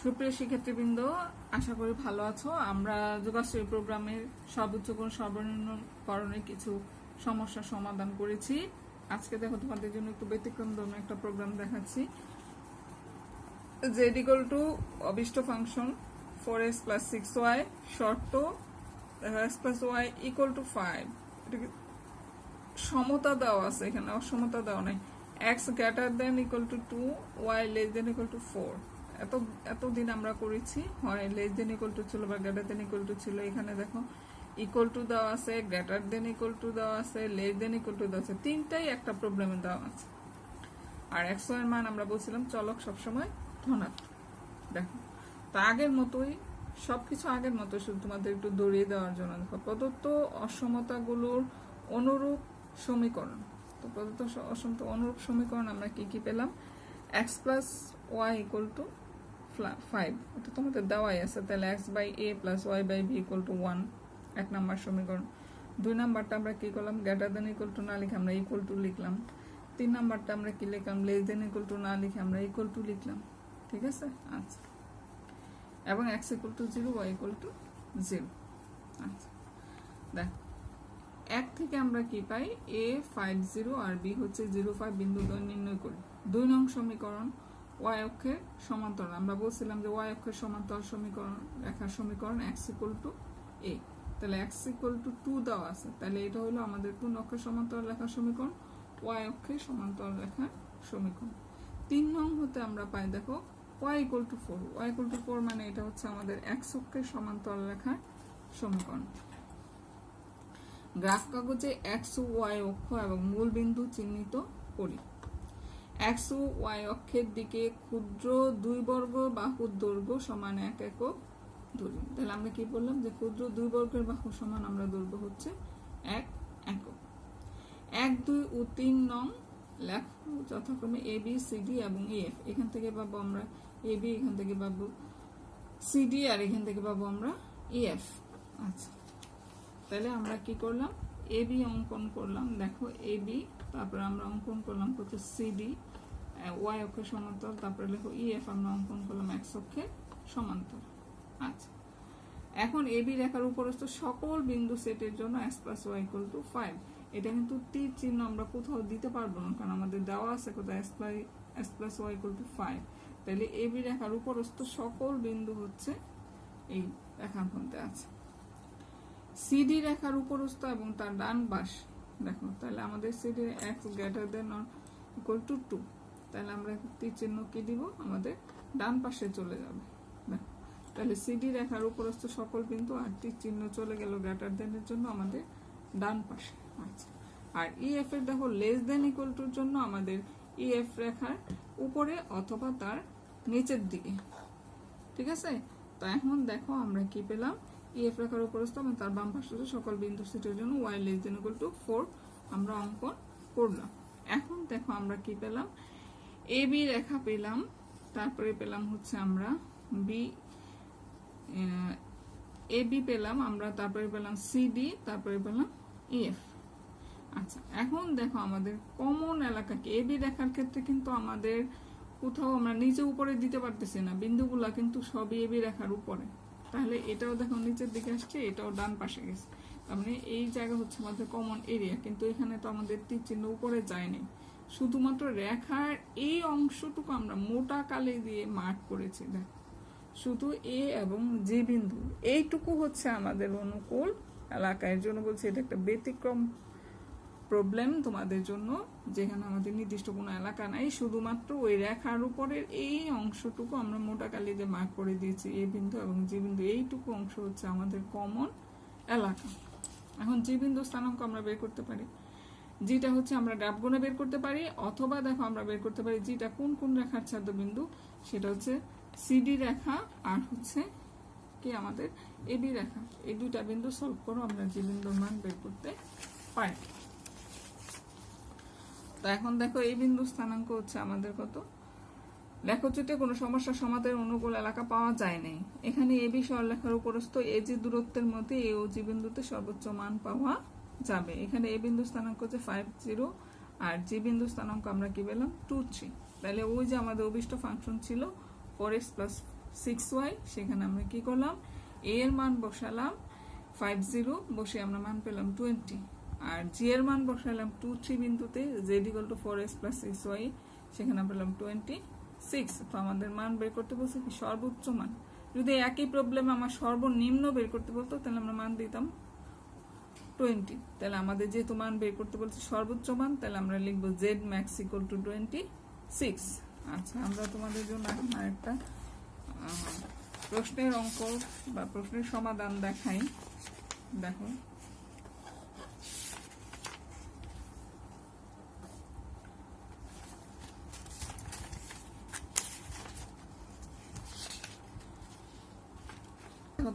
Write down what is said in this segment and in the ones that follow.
সুপ্রিয় শিক্ষার্থীবৃন্দ, আশা করি ভালো আছো। আমরা যোগাশ্রী প্রোগ্রামের সর্বোচ্চ কোণ সর্বনিম্নকরণের কিছু সমস্যার সমাধান করেছি। আজকে দেখো তোমাদের জন্য একটু ব্যতিক্রম ধর্মী একটা প্রোগ্রাম দেখাচ্ছি। z = অবিষ্ট ফাংশন 4x + 6y শর্ত x + y = 5। এটাকে সমতা দেওয়া আছে, এখানে অসমতা দেওয়া নাই। x > 2, y <= 4। এতদিন আমরা করেছি হয় <= ছিল বা <= ছিল। এখানে দেখো ইকুয়াল টু দেওয়া আছে, <= দেওয়া আছে, <= দেওয়া আছে, তিনটাই একটা প্রবলেমে দেওয়া আছে। আর x এর মান আমরা বলছিলাম চলক সবসময় ধনাত্মক। দেখো তো আগের মতোই সবকিছু আগের মতো, শুধু তোমাদের একটু দৌড়িয়ে দেওয়ার জন্য দেখো প্রদত্ত অসমতাগুলোর অনুরূপ সমীকরণ। তো প্রদত্ত অসমতা অনুরূপ সমীকরণ আমরা কি কি পেলাম? x + y = 5, এটা তোমাদের দেওয়াই আছে। তাহলে x/a + y/b = 1, 1 নম্বর সমীকরণ। 2 নাম্বারটা আমরা কি করলাম? > না লিখে আমরা ইকুয়াল টু লিখলাম। 3 নাম্বারটা আমরা কি লিখলাম? <= না লিখে আমরা ইকুয়াল টু লিখলাম। ঠিক আছে? আচ্ছা, এবং x = 0, y = 0। আচ্ছা, দেখ 1 থেকে আমরা কি পাই? a 5, 0 আর b হচ্ছে 0, 5 বিন্দু নির্ণয় করি। 2 নং সমীকরণ y অক্ষের সমান্তরাল। আমরা বলছিলাম যে y অক্ষের সমান্তরাল সমীকরণ রেখার সমীকরণ x = a। তাহলে x = 2 দেওয়া আছে, তাহলে এটা হলো আমাদের কোন অক্ষের সমান্তরাল রেখার সমীকরণ? y অক্ষের সমান্তরাল রেখার সমীকরণ। 3 নং হতে আমরা পাই দেখো y = 4। y = 4 মানে এটা হচ্ছে আমাদের x অক্ষের সমান্তরাল রেখার সমীকরণ। গ্রাফ কাগজে x ও y অক্ষ এবং মূল বিন্দু চিহ্নিত করি। x ও y অক্ষের দিকে ক্ষুদ্র 2 বর্গ বাহুর দৈর্ঘ্য সমান 1 একক ধরি। তাহলে আমরা কি বললাম যে ক্ষুদ্র 2 বর্গের বাহু সমান আমরা দৈর্ঘ্য হচ্ছে 1 একক। 1, 2 ও 3 নং লেখো যথাক্রমে a b c d এবং e f। এখান থেকে পাবো আমরা a b, এখান থেকে পাবো c d, আর এখান থেকে পাবো আমরা e f। আচ্ছা, তাহলে আমরা কি করলাম? a b অঙ্কন করলাম। দেখো a b, তারপরে আমরা অঙ্কন করলাম হচ্ছে c d y অক্ষের সমান্তরাল, তারপরে লেখো e f আমরা অঙ্কন করলাম x অক্ষের সমান্তরাল। আচ্ছা, এখন a b রেখার উপরস্থ সকল বিন্দু সেটের জন্য x + y = 5। এটা কিন্তু তীর চিহ্ন আমরা কোথাও দিতে পারবো না, কারণ আমাদের দেওয়া আছে কোথায় x + y = 5। তাহলে a b রেখার উপরস্থ সকল বিন্দু হচ্ছে এই রেখাঙ্কনতে আছে। CD রেখার উপরস্থ এবং তার ডান পাশ দেখো, তাহলে আমাদের CD x > 2, তাহলে আমরা তীর চিহ্ন কি দিব? আমাদের ডান পাশে চলে যাবে। দেখো তাহলে CD রেখার উপরস্থ সকল বিন্দু, আর তীর চিহ্ন চলে গেল গ্রেটার দেনের জন্য আমাদের ডান পাশে। আচ্ছা, আর EF এর দেখো <= জন্য আমাদের EF রেখার উপরে অথবা তার নিচের দিকে। ঠিক আছে? তো এখন দেখো আমরা কি পেলাম? EF রেখার উপরস্থ এবং তার বাম পাশে সকল বিন্দু সেটের জন্য y <= 4 আমরা অঙ্কন করলাম। এখন দেখো আমরা কি পেলাম? AB রেখা পেলাম, তারপরে পেলাম হচ্ছে আমরা AB পেলাম আমরা, তারপরে পেলাম CD, তারপরে পেলাম EF। আচ্ছা, এখন দেখো আমাদের কমন এলাকা কি? AB রেখার ক্ষেত্রে কিন্তু আমাদের কোথাও আমরা নিচে উপরে দিতে পারতেছি না, বিন্দুগুলা কিন্তু সবই AB রেখার উপরে। তাহলে এটাও দেখো নিচের দিকে আসছে, এটাও ডান পাশে গেছে। তার মানে এই জায়গা হচ্ছে আমাদের কমন এরিয়া, কিন্তু এখানে তো আমাদের তীর চিহ্ন উপরে যায়নি, শুধুমাত্র রেখার এই অংশটুকু আমরা মোটা কালি দিয়ে মার্ক করেছি। দেখো শুধু A এবং G বিন্দু এইটুকু হচ্ছে আমাদের অনুকূল এলাকা। এর জন্য বলছি এটা একটা ব্যতিক্রম প্রবলেম তোমাদের জন্য, যেখানে আমাদের নির্দিষ্ট কোনো এলাকা নাই, শুধুমাত্র ওই রেখার উপরের এই অংশটুকু আমরা মোটা কালি দিয়ে মার্ক করে দিয়েছি। A বিন্দু এবং G বিন্দু এইটুকু অংশ হচ্ছে আমাদের কমন এলাকা। এখন G বিন্দু স্থানাঙ্ক আমরা বের করতে পারি। যেটা হচ্ছে আমরা গ্রাফ গুণে বের করতে পারি, অথবা দেখো আমরা বের করতে পারি যেটা কোন কোন রেখার ছাদ্য বিন্দু। সেটা হচ্ছে CD রেখা আর হচ্ছে কি আমাদের AB রেখা। এই দুইটা বিন্দু সলভ করো, আমরা G বিন্দুর মান বের করতে পারি। তো এখন দেখো এই বিন্দু স্থানাঙ্ক হচ্ছে আমাদের কত? লেখচিত্রে কোনো সমস্যা সমাধানের অনুকূল এলাকা পাওয়া যায় নাই। এখানে AB সরলরেখার উপরস্থ AG দূরত্বের মধ্যে A ও G বিন্দুতে সর্বোচ্চ মান পাওয়া যাবে। এখানে A বিন্দু স্থানাঙ্ক হচ্ছে 5, 0 আর G বিন্দু স্থানাঙ্ক আমরা কি পেলাম? 2, 3। তাহলে ওই যে আমাদের অভিষ্ট ফাংশন ছিল 4x + 6y, সেখানে আমরা কি করলাম, a এর মান বসালাম 50, বসে আমরা মান পেলাম 20, আর g এর মান বসালাম 2, 3 বিন্দুতে, z = 4x + 6y, সেখানে পেলাম 26। তো আমাদের মান বের করতে বলছে কি সর্বোচ্চ মান। যদি একই প্রবলেম আমার সর্বনিম্ন বের করতে বলতো তাহলে আমরা মান দিতাম 20। তাহলে আমাদের যেহেতু মান বের করতে বলছে সর্বোচ্চ মান, তাহলে আমরা লিখবো z max = 26। আচ্ছা, আমরা তোমাদের জন্য এখন আরেকটা প্রশ্নের অঙ্ক বা প্রশ্নের সমাধান দেখাই। দেখো,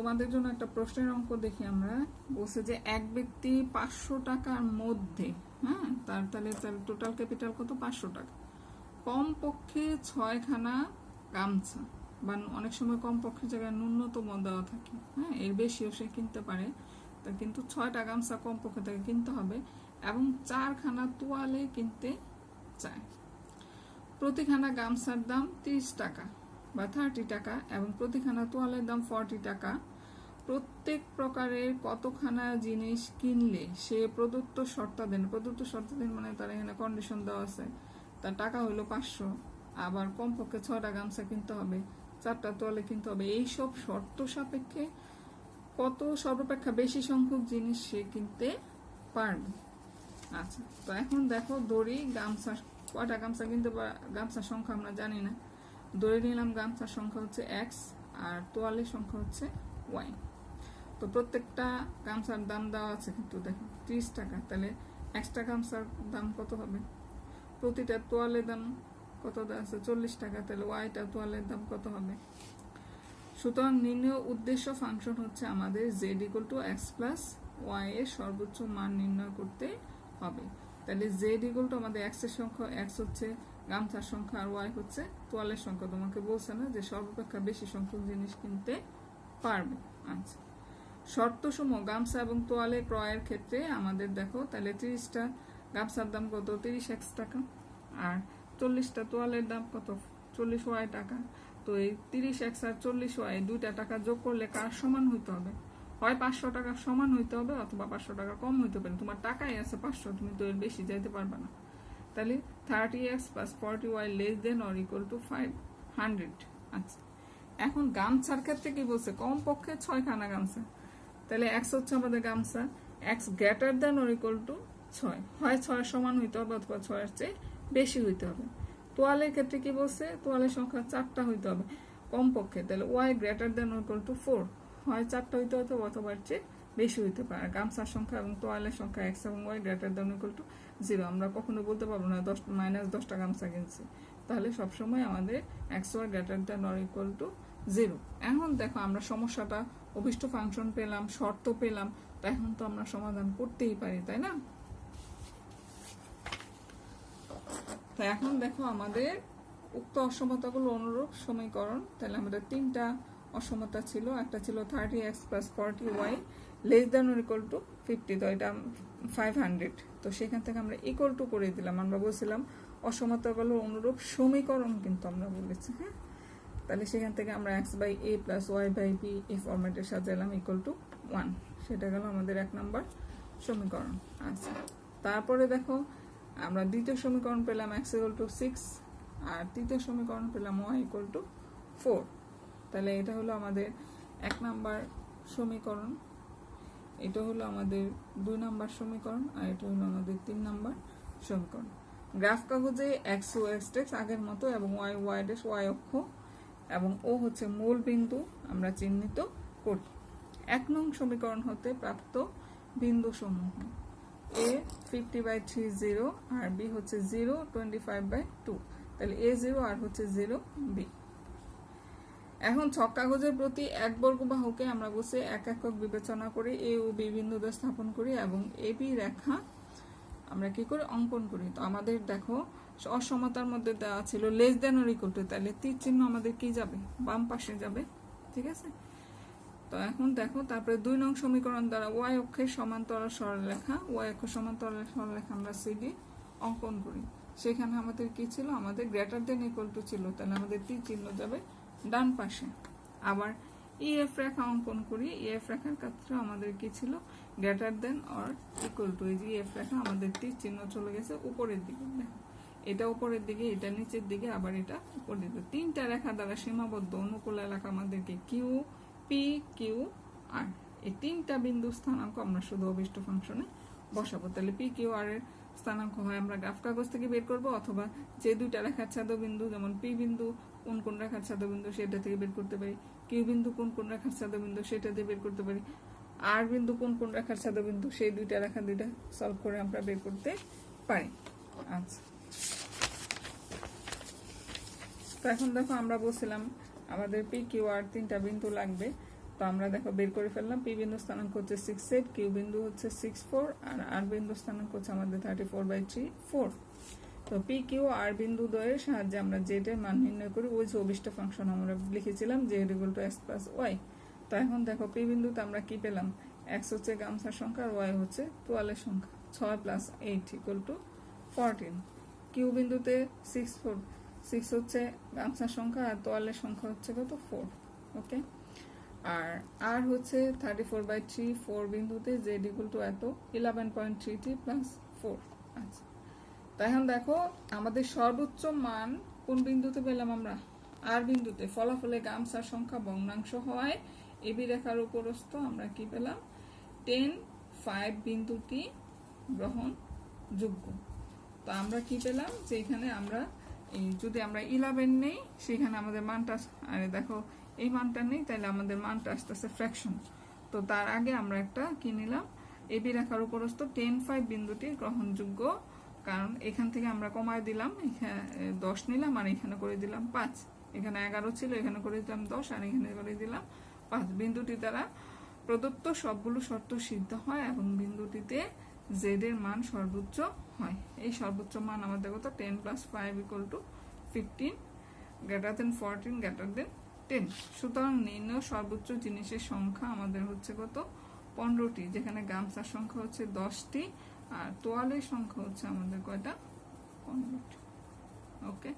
তোমাদের জন্য একটা প্রশ্নের অঙ্ক দেখি আমরা। বলছে যে এক ব্যক্তি 500 টাকার মধ্যে, হ্যাঁ, তাহলে টোটাল ক্যাপিটাল কত, 500 টাকা, কমপক্ষে 6 খানা গামছা, বা অনেক সময় কমপক্ষে জায়গায় ন্যূনতম দেওয়া থাকে, হ্যাঁ, এর বেশিও সে কিনতে পারে, তা কিন্তু 6টা গামছা কমপক্ষে তাকে কিনতে হবে, এবং 4 খানা তোয়ালে কিনতে চায়। প্রতিখানা গামছার দাম 30 টাকা বা 30 টাকা, এবং প্রতিখানা তোয়ালের দাম 40 টাকা। প্রত্যেক প্রকারের কতখানা জিনিস কিনলে সে প্রদত্ত শর্তাধীন মানে তার এখানে কন্ডিশন দেওয়া আছে, তার টাকা হলো 500, আবার কমপক্ষে 6টা গামছা কিনতে হবে, 4টা তোয়ালে কিনতে হবে, এইসব শর্ত সাপেক্ষে কত সর্বাপেক্ষা বেশি সংখ্যক জিনিস সে কিনতে পারবে। আচ্ছা, তো এখন দেখো, ধরি গামছা কয়টা গামছা কিনতে, গামছার সংখ্যা আমরা জানি না, ধরে নিলাম গামছার সংখ্যা হচ্ছে x আর তোয়ালের সংখ্যা হচ্ছে y। তো প্রত্যেকটা গামছার দাম দেওয়া আছে কিন্তু দেখো 30 টাকা, তাহলে একটা গামছার দাম কত হবে, প্রতিটা তোয়ালের দাম কত দেওয়া আছে 40 টাকা, তাহলে ওয়াইটা তোয়ালের দাম কত হবে। সুতরাং নির্ণয় উদ্দেশ্য ফাংশন হচ্ছে আমাদের z = x + y এর সর্বোচ্চ মান নির্ণয় করতে হবে। তাহলে z = আমাদের x এর সংখ্যা, x হচ্ছে গামছার সংখ্যা আর y হচ্ছে তোয়ালের সংখ্যা। তোমাকে বলছে না যে সর্বাপেক্ষা বেশি সংখ্যক জিনিস কিনতে পারবে। আচ্ছা, শর্তসমূহ গামছা এবং তোয়ালে ক্রয়ের ক্ষেত্রে আমাদের দেখো, তাহলে 30টা গামছার দাম কত, 30x টাকা, আর 40টা তোয়ালের দাম কত, 40y টাকা। তো এই 30x আর 40y দুইটা টাকা যোগ করলে কার সমান হইতে হবে, হয় 500 টাকার সমান হইতে হবে অথবা 500 টাকা কম হইতে পারে। তোমার টাকাই আছে 500, তুমি তো এর বেশি যাইতে পারবে না। তাহলে 30x + 40y <= 500। আচ্ছা, এখন গামছার ক্ষেত্রে কি বলছে, কমপক্ষে 6 খানা গামছা, তাহলে x হচ্ছে আমাদের গামছা, x <= 6, হয় 6 সমান হইতে হবে অথবা 6 চেয়ে বেশি হইতে হবে। তোয়ালের ক্ষেত্রে কি বলছে, তোয়ালের সংখ্যা 4টা হইতে হবে কমপক্ষে, তাহলে y <= 4, হয় 4টা হইতে হবে অথবা চেয়ে বেশি হইতে পারে। গামছার সংখ্যা এবং তোয়ালের সংখ্যা x এবং y <= 0। আমরা কখনো বলতে পারবো না -10টা গামছা কিনছি, তাহলে সবসময় আমাদের xy <= 0। এখন দেখো, আমরা সমস্যাটা অভিষ্ট ফাংশন পেলাম, শর্ত পেলাম, তো এখন তো আমরা সমাধান করতেই পারি, তাই না? তো এখন দেখো, আমাদের উক্ত অসমতাগুলো অনুরূপ সমীকরণ। তাহলে আমাদের 3টা অসমতা ছিল, একটা ছিল 30x + 40y <= 50, তো এটা 500। তো সেখান থেকে আমরা ইকুয়াল টু করে দিলাম, আমরা বলছিলাম অসমতাগুলো অনুরূপ সমীকরণ কিন্তু আমরা বলেছি, হ্যাঁ। তাহলে সেখান থেকে আমরা x/a + y/b এই ফরম্যাটে সাজালাম = 1, সেটা গেল আমাদের 1 নম্বর সমীকরণ। আচ্ছা, তারপরে দেখো, আমরা দ্বিতীয় সমীকরণ পেলাম x = 6, আর তৃতীয় সমীকরণ পেলাম y = 4। তাহলে এটা হলো আমাদের 1 নম্বর সমীকরণ, এটা হলো আমাদের 2 নম্বর সমীকরণ, আর এটা হলো আমাদের 3 নম্বর সমীকরণ। গ্রাফ কাগজে x ও x' আগের মতো, এবং y y অক্ষ, এবং ও হচ্ছে মূল বিন্দু আমরা চিহ্নিত করি। 1 নং সমীকরণ হতে প্রাপ্ত বিন্দু সমূহ, a 50/3 0, আর b হচ্ছে 0 25/2, তাহলে a 0 আর হচ্ছে 0 b। এখন ছক কাগজের প্রতি এক বর্গ বাহুকে আমরা বসে এক একক বিবেচনা করে a ও b বিন্দুতে স্থাপন করি, এবং ab রেখা আমরা কি করে অঙ্কন করি। তো আমাদের দেখো, অসমতার মধ্যে দেওয়া ছিল <= তাহলে তীর চিহ্ন আমাদের কি যাবে, বাম পাশে যাবে, ঠিক আছে। তো এখন দেখো, তারপরে 2 নং সমীকরণ দ্বারা y অক্ষের সমান্তরাল সরলরেখা, y অক্ষ সমান্তরাল সরলরেখা আমরা CD অঙ্কন করি। সেখানে আমাদের কি ছিল, আমাদের <= ছিল, তাহলে আমাদের তীর চিহ্ন যাবে ডান পাশে। আবার ইএফ রেখা অঙ্কন করি। ইএফ রেখার ক্ষেত্রে আমাদের কি ছিল, greater than or equal to. এই যে ইএফ রেখা আমাদের তীর চিহ্ন চলে গেছে উপরের দিকে, দেখো এটা উপরের দিকে, এটা নিচের দিকে, আবার এটা উপরের দিকে। তিনটা রেখা দ্বারা সীমাবদ্ধ অনুকূল এলাকা আমাদেরকে কিউ, পি, কিউ, আর। এই তিনটা বিন্দু স্থানাঙ্ক আমরা শুধু অভিষ্ট ফাংশনে বসাবো। তাহলে পি, কিউ, আর এর স্থানাঙ্ক হয় আমরা গ্রাফ কাগজ থেকে বের করব, অথবা যে দুইটা রেখার ছাদ বিন্দু, যেমন পি বিন্দু কোন কোন রেখার ছাদ বিন্দু সেটা থেকে বের করতে পারি, কিউ বিন্দু কোন কোন রেখার ছাদ বিন্দু সেটা দিয়ে বের করতে পারি, আর বিন্দু কোন কোন রেখার ছাদ বিন্দু, সেই দুইটা রেখা দুইটা সলভ করে আমরা বের করতে পারি। আচ্ছা, তো এখন দেখো আমরা বলছিলাম আমাদের পি, কিউ, আর তিনটা বিন্দু লাগবে। তো আমরা দেখো বের করে ফেললাম। পি বিন্দু স্থানাঙ্ক হচ্ছে 6, কিউ বিন্দু হচ্ছে 6, 4, আর আর বিন্দু স্থানাঙ্ক হচ্ছে আমাদের 34/3, 4। তো পি, কিউ, আর বিন্দু দ্বয়ের সাহায্যে আমরা জেড এর মান নির্ণয় করি। ওই যে অভিষ্ট ফাংশন আমরা লিখেছিলাম Z equal to X plus Y. তো এখন দেখো পি বিন্দুতে আমরা কি পেলাম, এক্স হচ্ছে গামছার সংখ্যা আর ওয়াই হচ্ছে তোয়ালের সংখ্যা। 6 + 8 = 14। কিউ বিন্দুতে 6 হচ্ছে গামছার সংখ্যা আর তোয়ালের সংখ্যা হচ্ছে কত, 4। ওকে, আর হচ্ছে 34/3, 4 বিন্দুতে জেড ইকুয়াল টু এত 11.33 + 4। আচ্ছা, তো এখন দেখো আমাদের সর্বোচ্চ মান কোন বিন্দুতে পেলাম আমরা, আর বিন্দুতে। ফলাফলে গামছার সংখ্যা ভগ্নাংশ হওয়ায় এবি রেখার উপরস্থ আমরা কি পেলাম, 10, 5 বিন্দুটি গ্রহণযোগ্য। তো আমরা কি পেলাম যে এখানে আমরা যদি আমরা 11 নেই সেখানে আমাদের মানটা, আরে দেখো এই মানটা নেই, তাহলে আমাদের মানটা আসতেছে ফ্র্যাকশন। তো তার আগে আমরা একটা কি নিলাম, এবি রেখার উপরস্থ 10, 5 বিন্দুটি গ্রহণযোগ্য, কারণ এখান থেকে আমরা কমায় দিলাম, এখানে 10 নিলাম আর এখানে করে দিলাম 5। এখানে 11 ছিল, এখানে করে দিলাম 10 আর এখানে করে দিলাম 5। বিন্দুটি দ্বারা প্রদত্ত সবগুলো শর্ত সিদ্ধ হয় এবং বিন্দুটিতে জেড এর মান সর্বোচ্চ হয়। এই সর্বোচ্চ মান আমাদের কত, 10 + 5 = 15, greater than 14, greater than 10। সুতরাং নির্ণয় সর্বোচ্চ জিনিসের সংখ্যা আমাদের হচ্ছে কত, 15টি, যেখানে গামছার সংখ্যা হচ্ছে 10টি আর তোয়ালের সংখ্যা হচ্ছে আমাদের কয়টা, 15টি। ওকে।